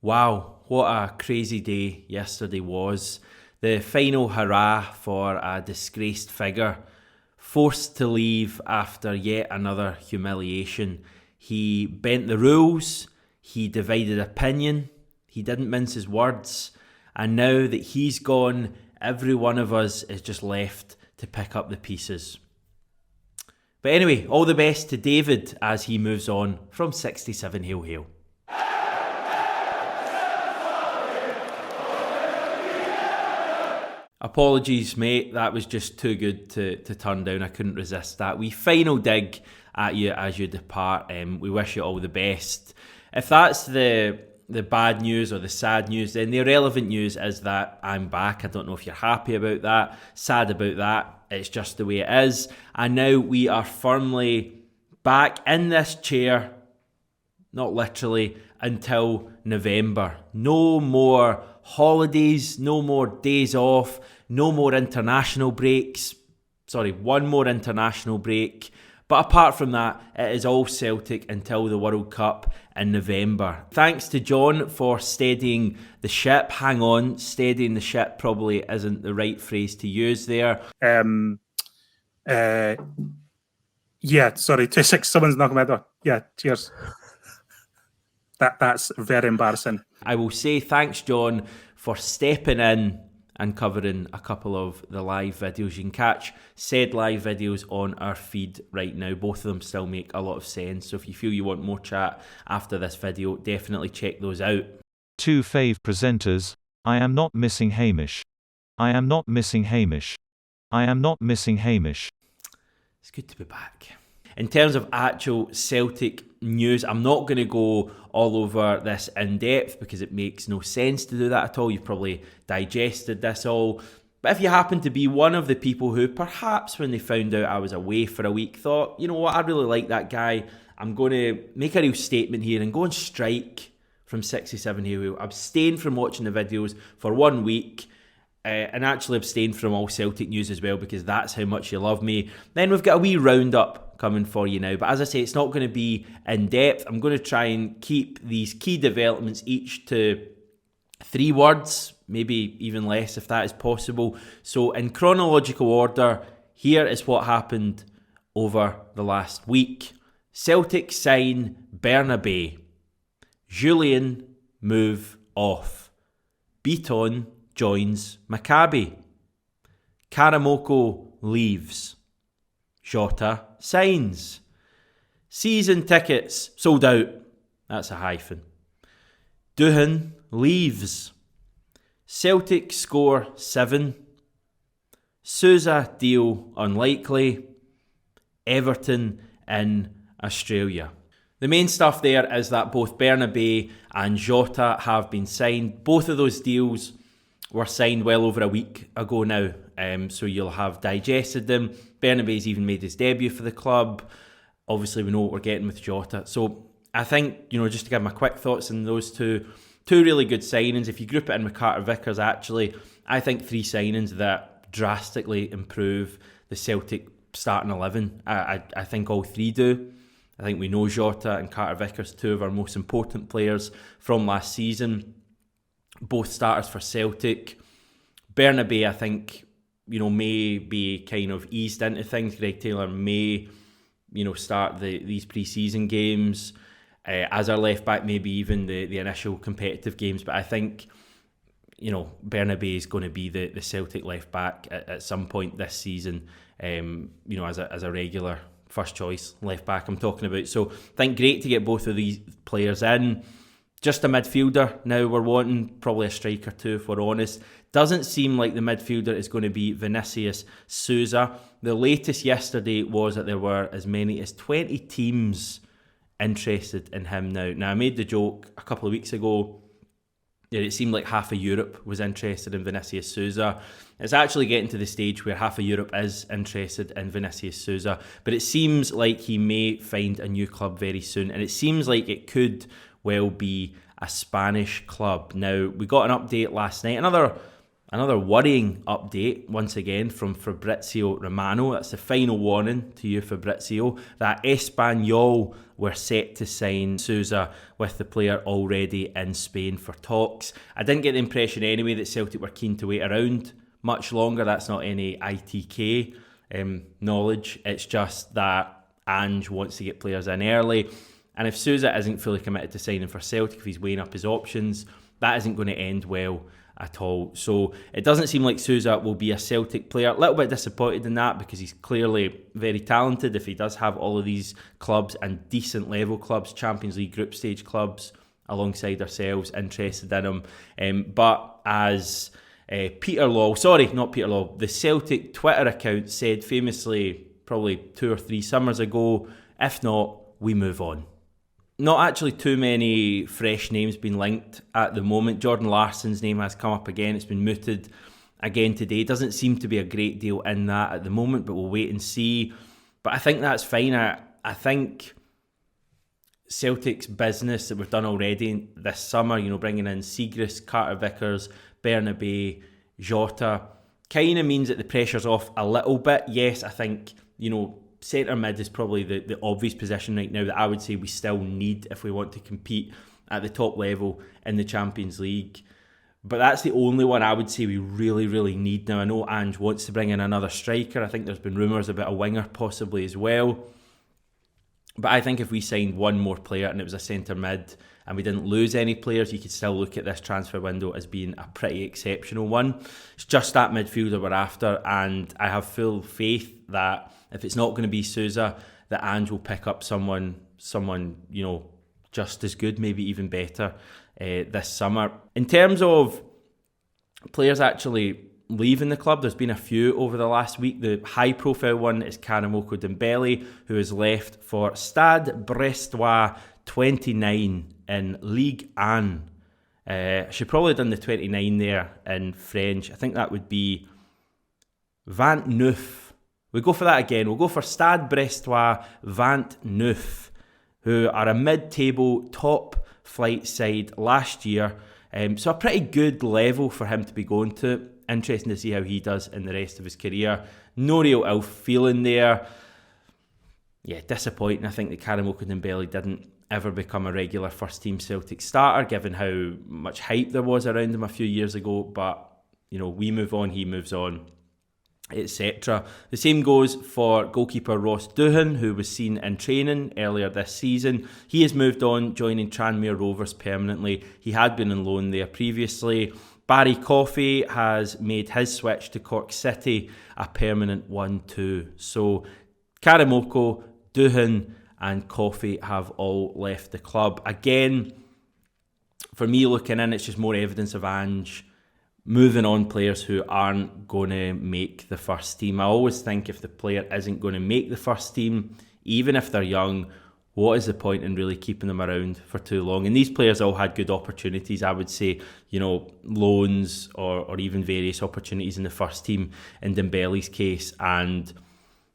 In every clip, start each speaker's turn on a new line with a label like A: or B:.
A: Wow, what a crazy day yesterday was. The final hurrah for a disgraced figure, forced to leave after yet another humiliation. He bent the rules, he divided opinion, he didn't mince his words, and now that he's gone, every one of us is just left to pick up the pieces. But anyway, all the best to David as he moves on from 67 Hail Hail. Apologies, mate. That was just too good to turn down. I couldn't resist that. We final dig at you as you depart. We wish you all the best. If that's the bad news or the sad news, then the irrelevant news is that I'm back. I don't know if you're happy about that, sad about that. It's just the way it is. And now we are firmly back in this chair, not literally, until November. No more holidays, no more days off, no more international breaks. Sorry, one more international break. But apart from that, it is all Celtic until the World Cup in November. Thanks to John for steadying the ship. Hang on, steadying the ship probably isn't the right phrase to use there.
B: Yeah, sorry, 2-6, someone's knocking my door. Yeah, cheers. That's very embarrassing.
A: I will say thanks, John, for stepping in and covering a couple of the live videos. You can catch said live videos on our feed right now. Both of them still make a lot of sense. So if you feel you want more chat after this video, definitely check those out.
C: Two fave presenters. I am not missing Hamish. I am not missing Hamish. I am not missing Hamish.
A: It's good to be back. In terms of actual Celtic news, I'm not going to go all over this in depth because it makes no sense to do that at all. You've probably digested this all. But if you happen to be one of the people who perhaps when they found out I was away for a week thought, you know what, I really like that guy, I'm going to make a real statement here and go on strike from 67 Hail Hail, abstain from watching the videos for 1 week, and actually abstain from all Celtic news as well because that's how much you love me. Then we've got a wee roundup coming for you now. But as I say, it's not going to be in depth. I'm going to try and keep these key developments each to 3 words, maybe even less if that is possible. So in chronological order, here is what happened over the last week. Celtic sign Bernabei. Julian move off. Beaton joins Maccabi. Karamoko leaves. Jota signs. Season tickets sold out. That's a hyphen. Duhan leaves. Celtic score 7. Sousa deal unlikely. Everton in Australia. The main stuff there is that both Bernabei and Jota have been signed. Both of those deals were signed well over a week ago now, so you'll have digested them. Bernabei's even made his debut for the club. Obviously, we know what we're getting with Jota. So I think, just to give my quick thoughts on those two really good signings. If you group it in with Carter Vickers, actually, I think 3 signings that drastically improve the Celtic starting 11. I think all 3 do. I think we know Jota and Carter Vickers, 2 of our most important players from last season. Both starters for Celtic. Bernabei, I think, may be kind of eased into things. Greg Taylor may, start these pre-season games as our left back, maybe even the initial competitive games. But I think, Bernabei is going to be the Celtic left back at some point this season. As a regular first choice left back I'm talking about. So I think great to get both of these players in. Just a midfielder now we're wanting, probably a striker too if we're honest. Doesn't seem like the midfielder is going to be Vinicius Sousa. The latest yesterday was that there were as many as 20 teams interested in him now. Now I made the joke a couple of weeks ago that it seemed like half of Europe was interested in Vinicius Sousa. It's actually getting to the stage where half of Europe is interested in Vinicius Sousa, but it seems like he may find a new club very soon, and it seems like it could well be a Spanish club. Now, we got an update last night, another worrying update once again from Fabrizio Romano. That's the final warning to you, Fabrizio, that Espanyol we're set to sign Sousa, with the player already in Spain for talks. I didn't get the impression anyway that Celtic were keen to wait around much longer. That's not any ITK knowledge. It's just that Ange wants to get players in early. And if Sousa isn't fully committed to signing for Celtic, if he's weighing up his options, that isn't going to end well at all. So it doesn't seem like Sousa will be a Celtic player. A little bit disappointed in that, because he's clearly very talented. If he does have all of these clubs, and decent level clubs, Champions League group stage clubs alongside ourselves, interested in him. But as the Celtic Twitter account said famously probably 2 or 3 summers ago, if not, we move on. Not actually too many fresh names being linked at the moment. Jordan Larsson's name has come up again. It's been mooted again today. Doesn't seem to be a great deal in that at the moment, but we'll wait and see. But I think that's fine. I think Celtic's business that we've done already this summer, bringing in Siegrist, Carter-Vickers, Bernabei, Jota, kind of means that the pressure's off a little bit. Yes, I think, centre mid is probably the obvious position right now that I would say we still need if we want to compete at the top level in the Champions League. But that's the only one I would say we really, really need now. I know Ange wants to bring in another striker. I think there's been rumours about a winger possibly as well. But I think if we signed one more player and it was a centre mid and we didn't lose any players, you could still look at this transfer window as being a pretty exceptional one. It's just that midfielder we're after, and I have full faith that if it's not going to be Sousa, that Ange will pick up someone, just as good, maybe even better this summer. In terms of players actually leaving the club, there's been a few over the last week. The high-profile one is Karamoko Dembele, who has left for Stade Brestois 29 in Ligue 1. I should probably have done the 29 there in French. I think that would be 29. We go for that again. We'll go for Stade Brestois 29, who are a mid-table top flight side last year. So a pretty good level for him to be going to. Interesting to see how he does in the rest of his career. No real ill feeling there. Yeah, disappointing. I think that Karamoko Dembele didn't ever become a regular first-team Celtic starter, given how much hype there was around him a few years ago. But, we move on, he moves on, etc. The same goes for goalkeeper Ross Doohan, who was seen in training earlier this season. He has moved on, joining Tranmere Rovers permanently. He had been on loan there previously. Barry Coffey has made his switch to Cork City a permanent one too. So Karamoko, Doohan and Coffey have all left the club. Again, for me looking in, it's just more evidence of Ange moving on players who aren't going to make the first team. I always think if the player isn't going to make the first team, even if they're young, what is the point in really keeping them around for too long? And these players all had good opportunities, I would say, loans or even various opportunities in the first team in Dembele's case. And,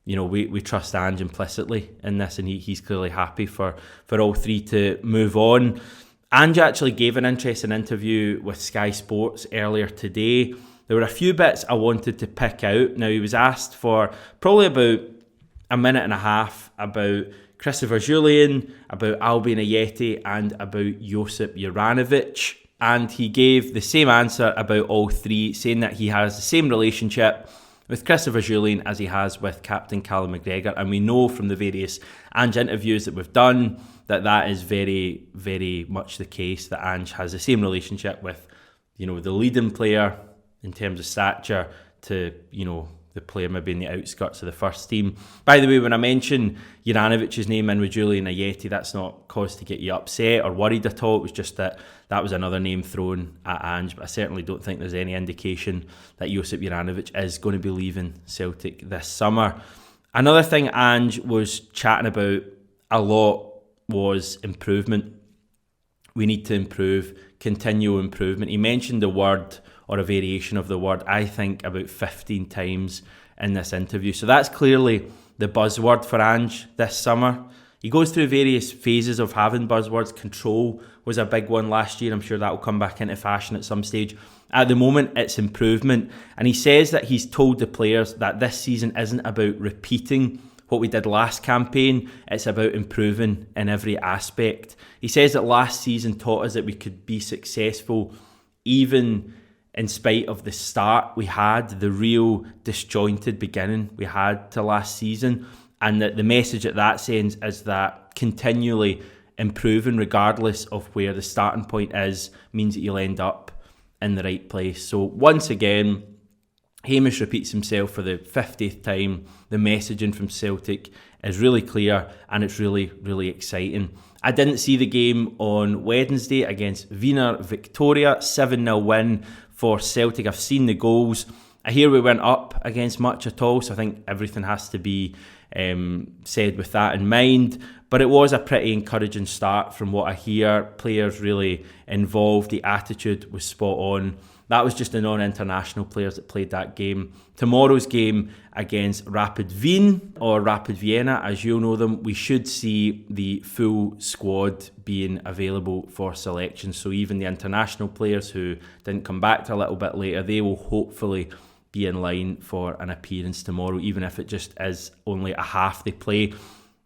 A: we trust Ange implicitly in this, and he's clearly happy for all three to move on. Ange actually gave an interesting interview with Sky Sports earlier today. There were a few bits I wanted to pick out. Now, he was asked for probably about a minute and a half about Christopher Julian, about Albin Ayeti and about Josip Juranovic. And he gave the same answer about all three, saying that he has the same relationship with Christopher Julian as he has with Captain Callum McGregor. And we know from the various Ange interviews that we've done that is very, very much the case, that Ange has the same relationship with, the leading player in terms of stature to, the player maybe in the outskirts of the first team. By the way, when I mention Juranovic's name in with Julian Ayeti, that's not cause to get you upset or worried at all. It was just that was another name thrown at Ange, but I certainly don't think there's any indication that Josip Juranovic is going to be leaving Celtic this summer. Another thing Ange was chatting about a lot was improvement. We need to improve, continual improvement. He mentioned the word, or a variation of the word, I think about 15 times in this interview. So that's clearly the buzzword for Ange this summer. He goes through various phases of having buzzwords. Control was a big one last year. I'm sure that will come back into fashion at some stage. At the moment, it's improvement. And he says that he's told the players that this season isn't about repeating what we did last campaign. It's about improving in every aspect. He says that last season taught us that we could be successful even in spite of the start we had, the real disjointed beginning we had to last season, and that the message at that sense is that continually improving regardless of where the starting point is means that you'll end up in the right place. So once again, Hamish repeats himself for the 50th time. The messaging from Celtic is really clear and it's really, really exciting. I didn't see the game on Wednesday against Wiener Victoria, 7-0 win for Celtic. I've seen the goals. I hear we went up against much at all, so I think everything has to be said with that in mind. But it was a pretty encouraging start from what I hear. Players really involved. The attitude was spot on. That was just the non-international players that played that game. Tomorrow's game against Rapid Wien, or Rapid Vienna as you'll know them, we should see the full squad being available for selection. So even the international players who didn't come back till a little bit later, they will hopefully be in line for an appearance tomorrow, even if it just is only a half they play.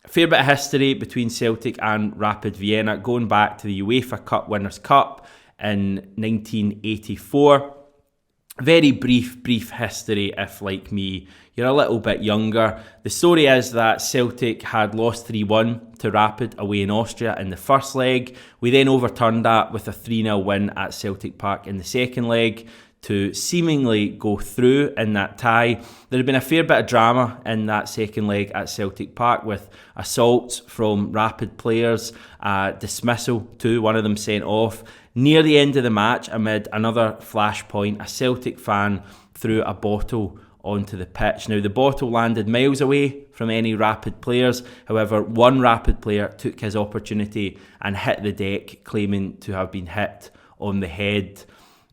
A: A fair bit of history between Celtic and Rapid Vienna, going back to the UEFA Cup Winners' Cup in 1984. Very brief history if, like me, you're a little bit younger. The story is that Celtic had lost 3-1 to Rapid away in Austria in the first leg. We then overturned that with a 3-0 win at Celtic Park in the second leg to seemingly go through in that tie. There had been a fair bit of drama in that second leg at Celtic Park with assaults from Rapid players, dismissal too, one of them sent off. Near the end of the match, amid another flashpoint, a Celtic fan threw a bottle onto the pitch. Now, the bottle landed miles away from any Rapid players. However, one Rapid player took his opportunity and hit the deck, claiming to have been hit on the head.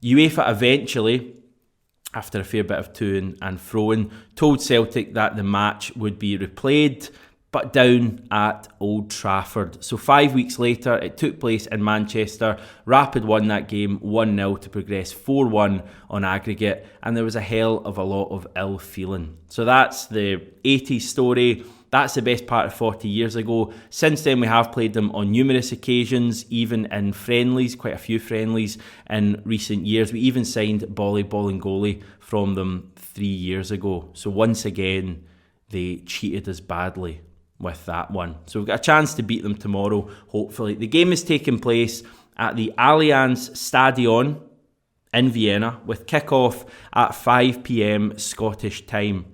A: UEFA eventually, after a fair bit of toing and froing, told Celtic that the match would be replayed, but down at Old Trafford. So 5 weeks later, it took place in Manchester. Rapid won that game 1-0 to progress 4-1 on aggregate, and there was a hell of a lot of ill feeling. So that's the 80s story. That's the best part of 40 years ago. Since then, we have played them on numerous occasions, even in friendlies, quite a few friendlies in recent years. We even signed Bolly Bolingoli from them 3 years ago. So once again, they cheated us badly with that one. So we've got a chance to beat them tomorrow, hopefully. The game is taking place at the Allianz Stadion in Vienna, with kick-off at 5 p.m. Scottish time.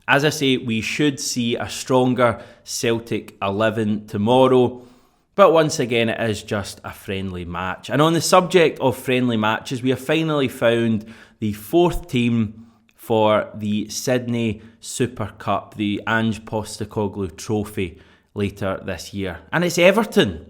A: As I say, we should see a stronger Celtic 11 tomorrow, but once again, it is just a friendly match. And on the subject of friendly matches, we have finally found the fourth team for the Sydney Super Cup, the Ange Postecoglou Trophy, later this year. And it's Everton.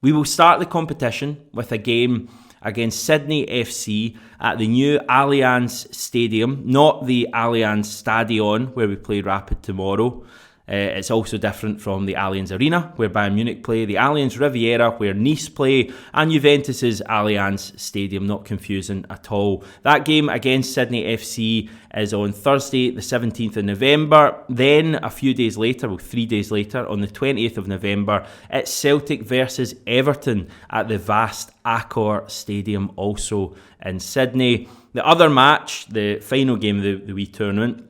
A: We will start the competition with a game against Sydney FC at the new Allianz Stadium, not the Allianz Stadion where we play Rapid tomorrow. It's also different from the Allianz Arena where Bayern Munich play, the Allianz Riviera where Nice play, and Juventus's Allianz Stadium, not confusing at all. That game against Sydney FC is on Thursday the 17th of November. Then a few days later, 3 days later, on the 20th of November, it's Celtic versus Everton at the vast Accor Stadium, also in Sydney. The other match, the final game of the wee tournament,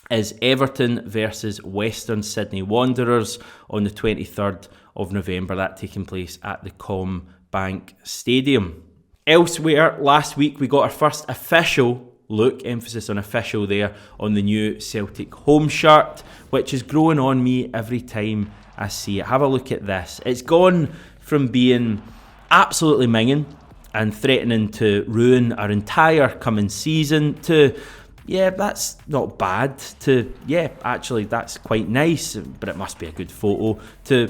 A: is Everton versus Western Sydney Wanderers on the 23rd of November, that taking place at the CommBank Stadium. Elsewhere, last week we got our first official look, emphasis on official there, on the new Celtic home shirt, which is growing on me every time I see it. Have a look at this. It's gone from being absolutely minging and threatening to ruin our entire coming season to, yeah, that's not bad, to, yeah, actually that's quite nice, but it must be a good photo, to,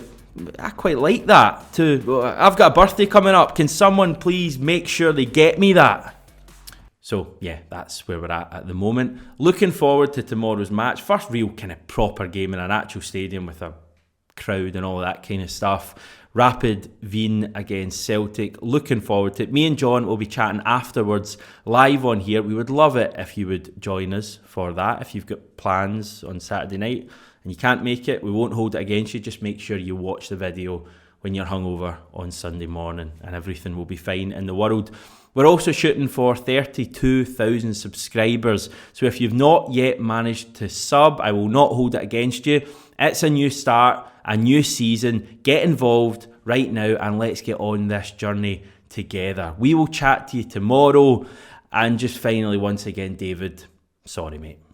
A: I quite like that, to, I've got a birthday coming up, can someone please make sure they get me that? So yeah, that's where we're at the moment. Looking forward to tomorrow's match, first real kind of proper game in an actual stadium with a crowd and all that kind of stuff. Rapid Wien against Celtic. Looking forward to it. Me and John will be chatting afterwards live on here. We would love it if you would join us for that. If you've got plans on Saturday night and you can't make it, we won't hold it against you. Just make sure you watch the video when you're hungover on Sunday morning, and everything will be fine in the world. We're also shooting for 32,000 subscribers. So if you've not yet managed to sub, I will not hold it against you. It's a new start, a new season. Get involved right now and let's get on this journey together. We will chat to you tomorrow. And just finally, once again, David, sorry mate.